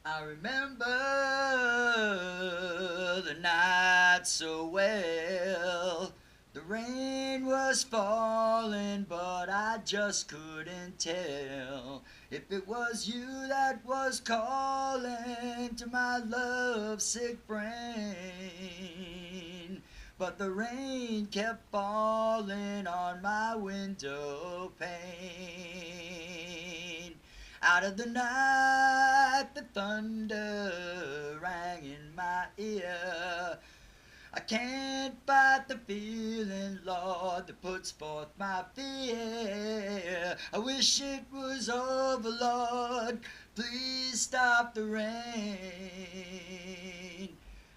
I remember the night so well. The rain was falling, but I just couldn't tell if it was you that was calling to my lovesick brain. But the rain kept falling on my window pane. Out of the night, the thunder rang in my ear. I can't fight the feeling, Lord, that puts forth my fear. I wish it was over, Lord. Please stop the rain.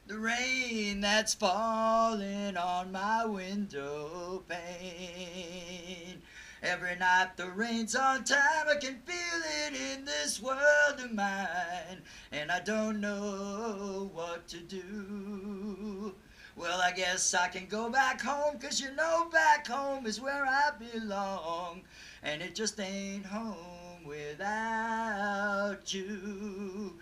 The rain that's falling on my window pane. Every night the rain's on time, I can feel it in this world of mine, and I don't know what to do. Well, I guess I can go back home, 'cause you know back home is where I belong, and it just ain't home without you.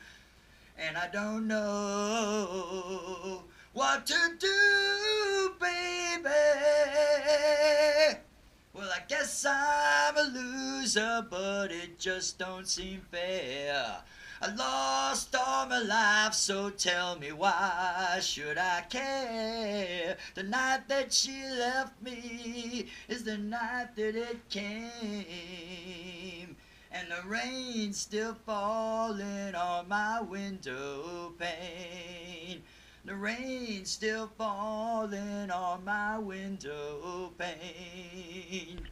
And I don't know what to do, baby. Well, I guess I'm a loser, but it just don't seem fair. I lost all my life, so tell me why should I care? The night that she left me is the night that it came. And the rain's still falling on my window pane. The rain's still falling on my window pane.